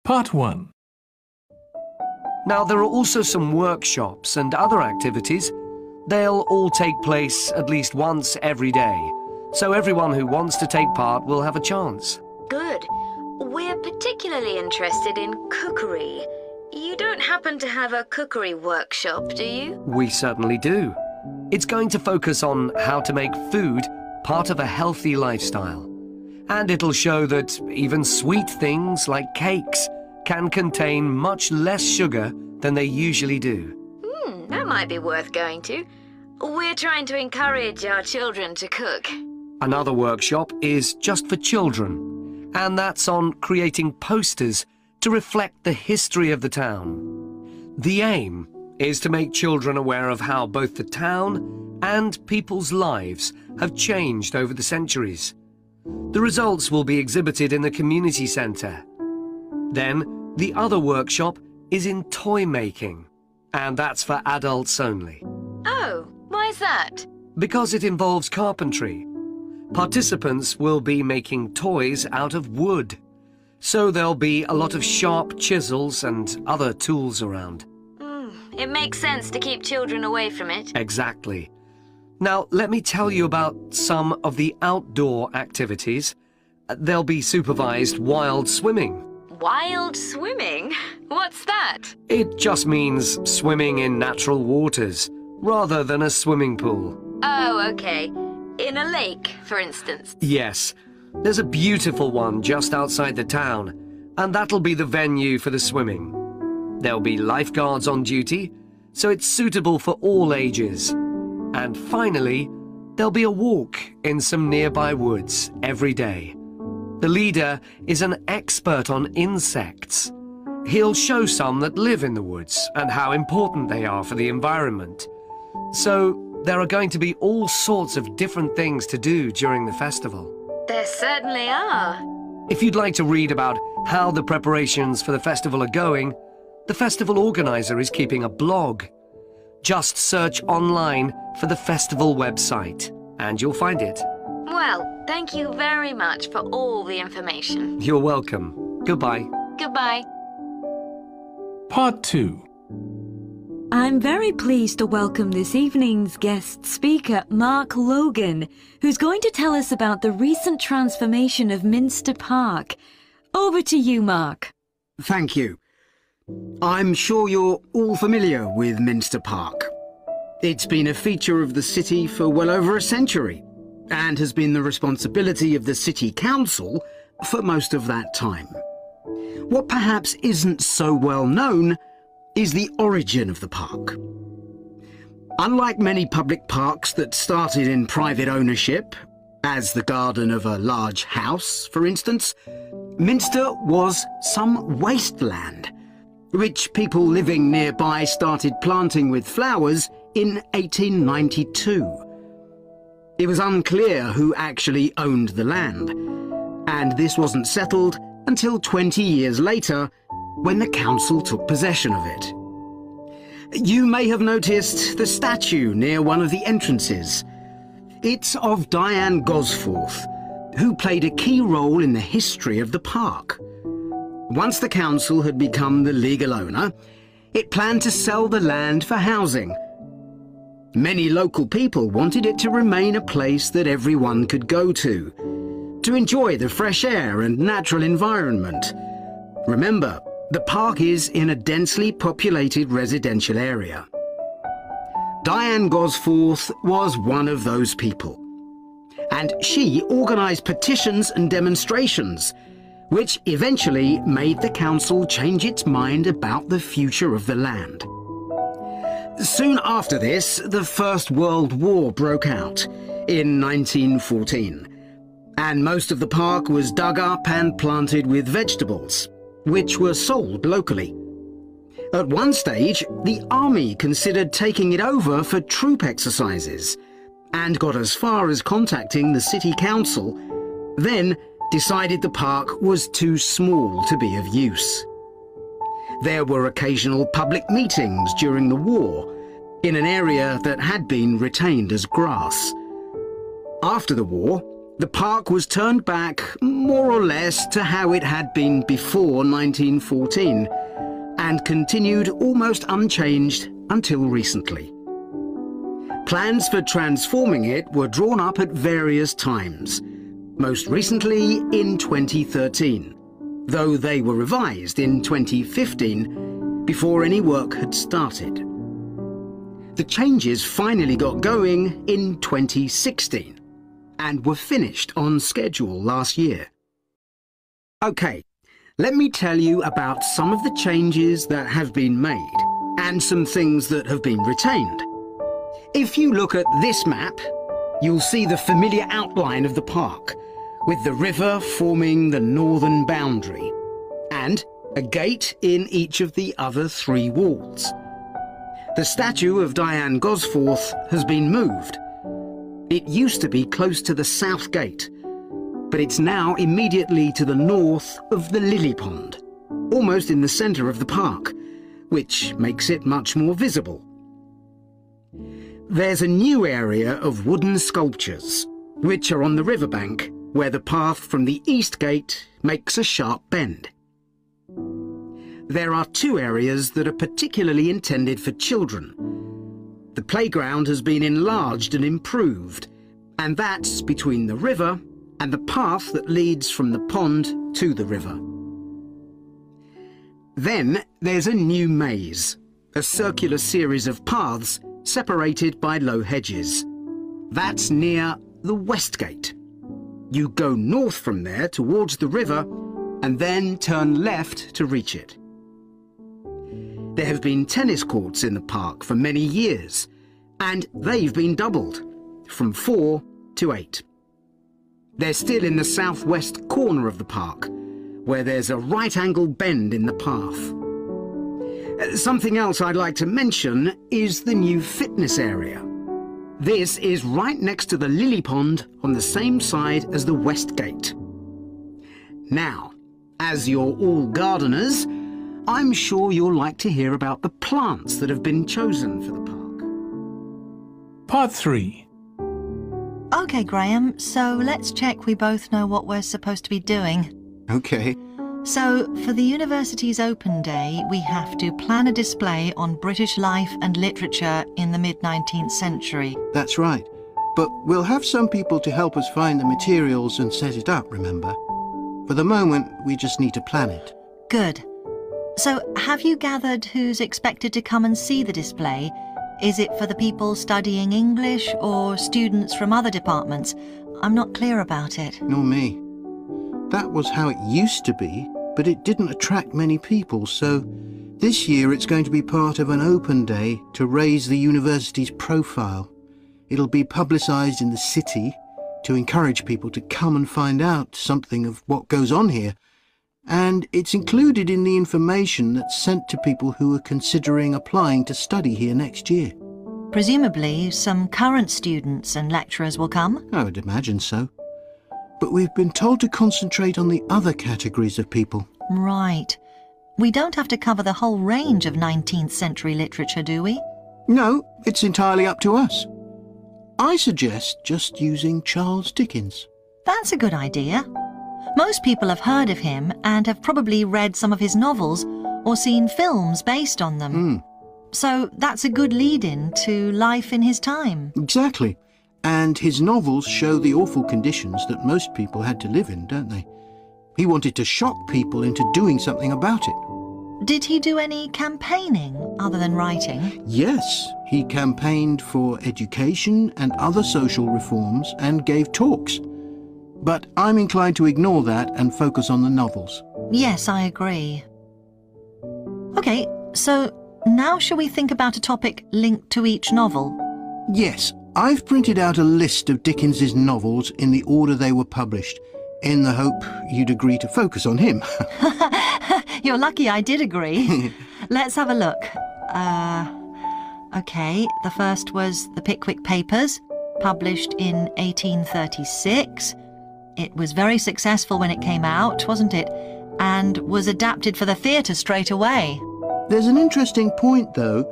Part 1. Now, there are also some workshops and other activities. They'll all take place at least once every day, so everyone who wants to take part will have a chance. Good. We're particularly interested in cookery. You don't happen to have a cookery workshop, do you? We certainly do. It's going to focus on how to make food part of a healthy lifestyle. And it'll show that even sweet things like cakes can contain much less sugar than they usually do. That might be worth going to. We're trying to encourage our children to cook. Another workshop is just for children, and that's on creating posters to reflect the history of the town. The aim is to make children aware of how both the town and people's lives have changed over the centuries. The results will be exhibited in the community centre. Then, the other workshop is in toy making, and that's for adults only. Oh, why is that? Because it involves carpentry. Participants will be making toys out of wood, so there'll be a lot of sharp chisels and other tools around. It makes sense to keep children away from it. Exactly. Now, let me tell you about some of the outdoor activities. There'll be supervised wild swimming. Wild swimming? What's that? It just means swimming in natural waters, rather than a swimming pool. Oh, okay. In a lake, for instance. Yes. There's a beautiful one just outside the town, and that'll be the venue for the swimming. There'll be lifeguards on duty, so it's suitable for all ages. And finally, there'll be a walk in some nearby woods every day. The leader is an expert on insects. He'll show some that live in the woods and how important they are for the environment. So there are going to be all sorts of different things to do during the festival. There certainly are. If you'd like to read about how the preparations for the festival are going, the festival organizer is keeping a blog. Just search online for the festival website, and you'll find it. Well, thank you very much for all the information. You're welcome. Goodbye. Goodbye. Part 2. I'm very pleased to welcome this evening's guest speaker, Mark Logan, who's going to tell us about the recent transformation of Minster Park. Over to you, Mark. Thank you. I'm sure you're all familiar with Minster Park. It's been a feature of the city for well over a century and has been the responsibility of the City Council for most of that time. What perhaps isn't so well known is the origin of the park. Unlike many public parks that started in private ownership, as the garden of a large house, for instance, Minster was some wasteland, which people living nearby started planting with flowers in 1892. It was unclear who actually owned the land, and this wasn't settled until 20 years later, when the council took possession of it. You may have noticed the statue near one of the entrances. It's of Diane Gosforth, who played a key role in the history of the park. Once the council had become the legal owner, it planned to sell the land for housing. Many local people wanted it to remain a place that everyone could go to enjoy the fresh air and natural environment. Remember, the park is in a densely populated residential area. Diane Gosforth was one of those people, and she organised petitions and demonstrations, which eventually made the council change its mind about the future of the land. Soon after this, the First World War broke out in 1914, and most of the park was dug up and planted with vegetables, which were sold locally. At one stage, the army considered taking it over for troop exercises and got as far as contacting the city council, then decided the park was too small to be of use. There were occasional public meetings during the war in an area that had been retained as grass. After the war, The park was turned back more or less to how it had been before 1914 and continued almost unchanged until recently. Plans for transforming it were drawn up at various times, most recently in 2013, though they were revised in 2015 before any work had started. The changes finally got going in 2016 and were finished on schedule last year. OK, let me tell you about some of the changes that have been made and some things that have been retained. If you look at this map, you'll see the familiar outline of the park, with the river forming the northern boundary, and a gate in each of the other 3 walls. The statue of Diane Gosforth has been moved. It used to be close to the south gate, but it's now immediately to the north of the lily pond, almost in the centre of the park, which makes it much more visible. There's a new area of wooden sculptures, which are on the riverbank, where the path from the east gate makes a sharp bend. There are 2 areas that are particularly intended for children. The playground has been enlarged and improved, and that's between the river and the path that leads from the pond to the river. Then there's a new maze, a circular series of paths separated by low hedges. That's near the west gate. You go north from there towards the river and then turn left to reach it. There have been tennis courts in the park for many years, and they've been doubled, from 4 to 8. They're still in the southwest corner of the park, where there's a right-angle bend in the path. Something else I'd like to mention is the new fitness area. This is right next to the lily pond on the same side as the west gate. Now, as you're all gardeners, I'm sure you'll like to hear about the plants that have been chosen for the park. Part 3. OK, Graham, so let's check we both know what we're supposed to be doing. OK. So, for the university's open day, we have to plan a display on British life and literature in the mid-19th century. That's right. But we'll have some people to help us find the materials and set it up, remember? For the moment, we just need to plan it. Good. So, have you gathered who's expected to come and see the display? Is it for the people studying English or students from other departments? I'm not clear about it. Nor me. That was how it used to be, but it didn't attract many people, so this year it's going to be part of an open day to raise the university's profile. It'll be publicised in the city to encourage people to come and find out something of what goes on here, and it's included in the information that's sent to people who are considering applying to study here next year. Presumably some current students and lecturers will come? I would imagine so. But we've been told to concentrate on the other categories of people. Right. We don't have to cover the whole range of 19th century literature, do we? No, it's entirely up to us. I suggest just using Charles Dickens. That's a good idea. Most people have heard of him and have probably read some of his novels or seen films based on them. So that's a good lead-in to life in his time. Exactly. And his novels show the awful conditions that most people had to live in, don't they? He wanted to shock people into doing something about it. Did he do any campaigning other than writing? Yes, he campaigned for education and other social reforms and gave talks. But I'm inclined to ignore that and focus on the novels. Yes, I agree. OK, so now shall we think about a topic linked to each novel? Yes. I've printed out a list of Dickens's novels in the order they were published, in the hope you'd agree to focus on him. You're lucky I did agree. Let's have a look. OK, the first was The Pickwick Papers, published in 1836. It was very successful when it came out, wasn't it? And was adapted for the theatre straight away. There's an interesting point, though,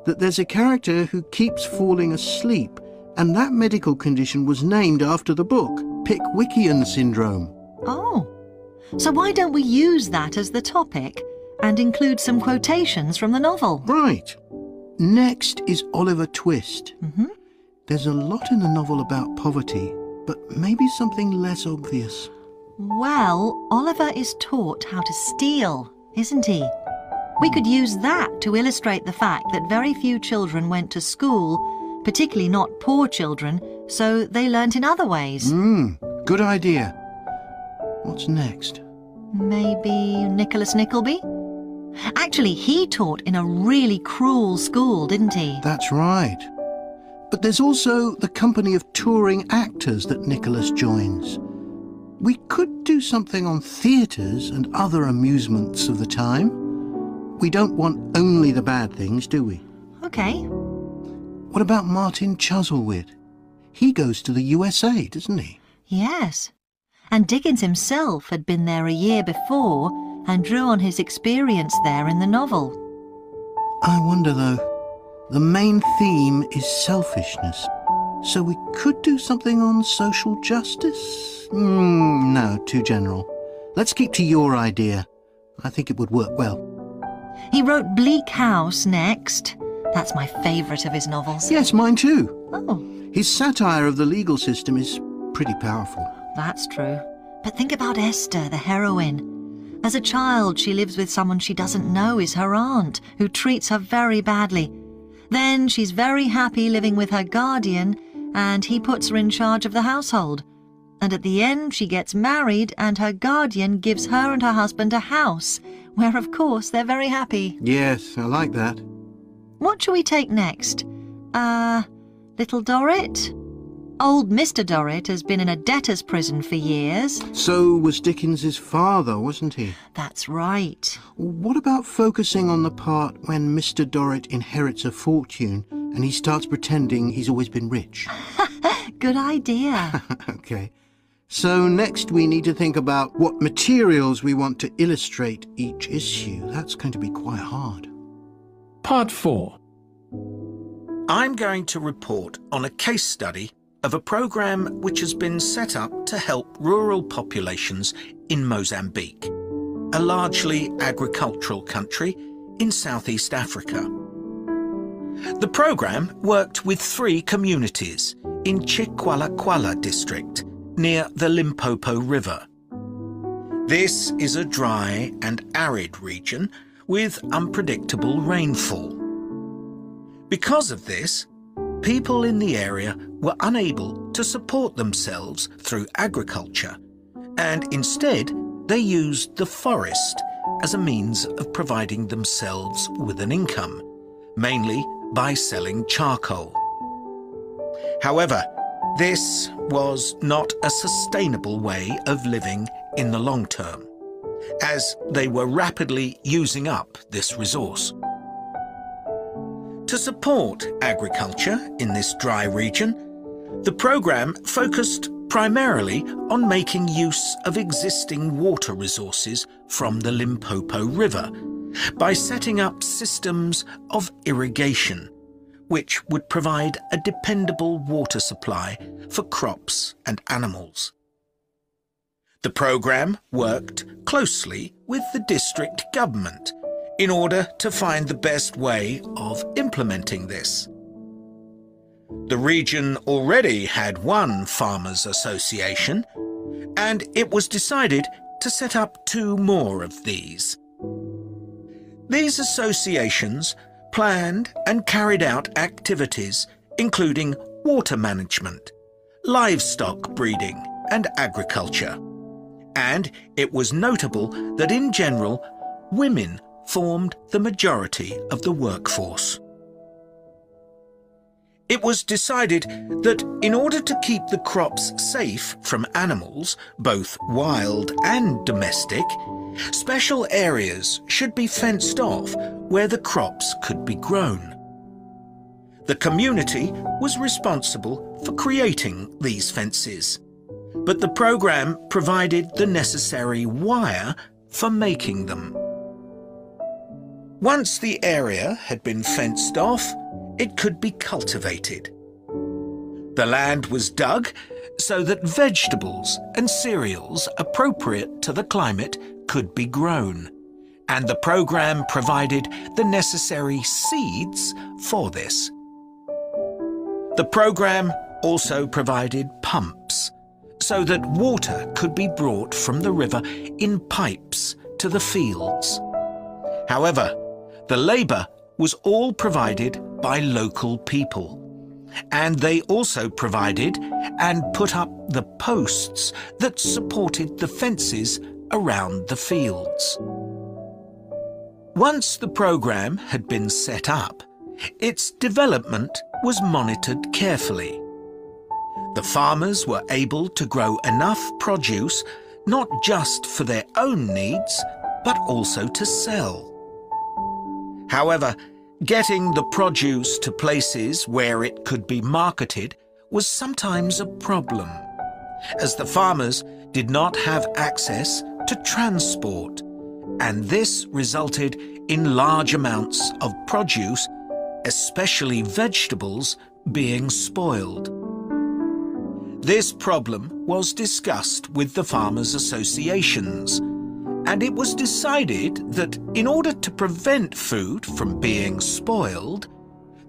that there's a character who keeps falling asleep, and that medical condition was named after the book, Pickwickian syndrome. Oh, so why don't we use that as the topic and include some quotations from the novel? Right. Next is Oliver Twist. There's a lot in the novel about poverty, but maybe something less obvious. Well, Oliver is taught how to steal, isn't he? We could use that to illustrate the fact that very few children went to school, particularly not poor children, so they learnt in other ways. Good idea. What's next? Maybe Nicholas Nickleby? Actually, he taught in a really cruel school, didn't he? That's right. But there's also the company of touring actors that Nicholas joins. We could do something on theatres and other amusements of the time. We don't want only the bad things, do we? OK. What about Martin Chuzzlewit? He goes to the USA, doesn't he? Yes. And Dickens himself had been there a year before and drew on his experience there in the novel. I wonder, though, the main theme is selfishness. So we could do something on social justice? No, too general. Let's keep to your idea. I think it would work well. He wrote Bleak House next. That's my favourite of his novels. Yes, mine too. Oh, His satire of the legal system is pretty powerful. that's true. But think about Esther, the heroine. As a child, she lives with someone she doesn't know is her aunt, who treats her very badly. Then she's very happy living with her guardian, and he puts her in charge of the household. And at the end, she gets married, and her guardian gives her and her husband a house, where, of course, they're very happy. Yes, I like that. What shall we take next? Little Dorrit? Old Mr. Dorrit has been in a debtor's prison for years. So was Dickens's father, wasn't he? That's right. What about focusing on the part when Mr. Dorrit inherits a fortune and he starts pretending he's always been rich? Good idea. Okay. So next we need to think about what materials we want to illustrate each issue. That's going to be quite hard. Part 4. I'm going to report on a case study of a program which has been set up to help rural populations in Mozambique, a largely agricultural country in Southeast Africa. The program worked with 3 communities in Chikwalakwala district near the Limpopo River. This is a dry and arid region with unpredictable rainfall. Because of this, people in the area were unable to support themselves through agriculture, and instead they used the forest as a means of providing themselves with an income, mainly by selling charcoal. However, this was not a sustainable way of living in the long term, as they were rapidly using up this resource. To support agriculture in this dry region, the program focused primarily on making use of existing water resources from the Limpopo River by setting up systems of irrigation, which would provide a dependable water supply for crops and animals. The program worked closely with the district government in order to find the best way of implementing this. The region already had one farmers' association, and it was decided to set up 2 more of these. These associations planned and carried out activities including water management, livestock breeding and agriculture. And it was notable that in general, women formed the majority of the workforce. It was decided that in order to keep the crops safe from animals, both wild and domestic, special areas should be fenced off where the crops could be grown. The community was responsible for creating these fences, but the program provided the necessary wire for making them. Once the area had been fenced off, it could be cultivated. The land was dug so that vegetables and cereals appropriate to the climate could be grown, and the programme provided the necessary seeds for this. The programme also provided pumps, so that water could be brought from the river in pipes to the fields. However, the labour was all provided by local people, and they also provided and put up the posts that supported the fences around the fields. Once the programme had been set up, its development was monitored carefully. The farmers were able to grow enough produce not just for their own needs, but also to sell. However, getting the produce to places where it could be marketed was sometimes a problem, as the farmers did not have access to transport, and this resulted in large amounts of produce, especially vegetables, being spoiled. This problem was discussed with the farmers' associations, and it was decided that in order to prevent food from being spoiled,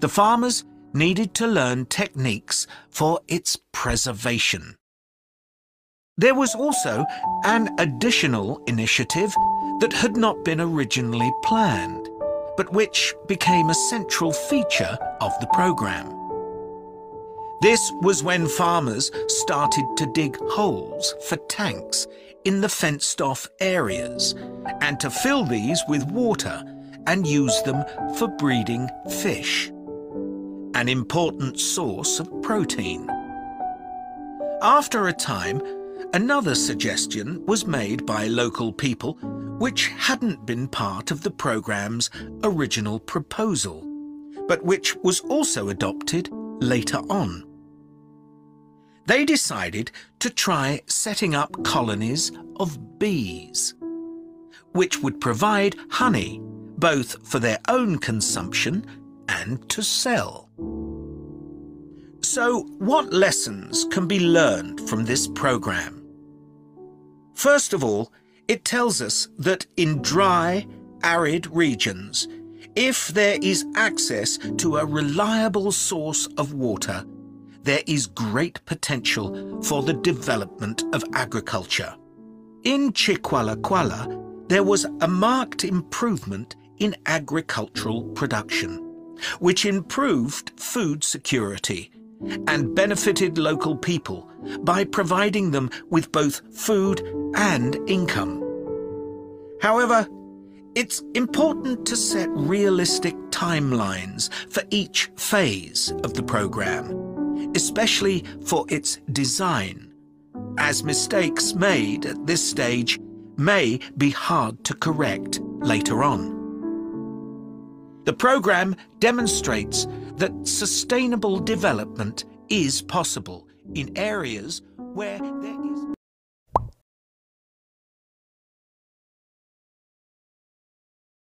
the farmers needed to learn techniques for its preservation. There was also an additional initiative that had not been originally planned, but which became a central feature of the programme. This was when farmers started to dig holes for tanks in the fenced-off areas and to fill these with water and use them for breeding fish, an important source of protein. After a time, another suggestion was made by local people which hadn't been part of the programme's original proposal, but which was also adopted later on. They decided to try setting up colonies of bees, which would provide honey both for their own consumption and to sell. So, what lessons can be learned from this programme? First of all, it tells us that in dry, arid regions, if there is access to a reliable source of water, there is great potential for the development of agriculture. In Chiqualaquala, there was a marked improvement in agricultural production, which improved food security and benefited local people by providing them with both food and income. However, it's important to set realistic timelines for each phase of the programme, especially for its design, as mistakes made at this stage may be hard to correct later on. The programme demonstrates that sustainable development is possible in areas where there is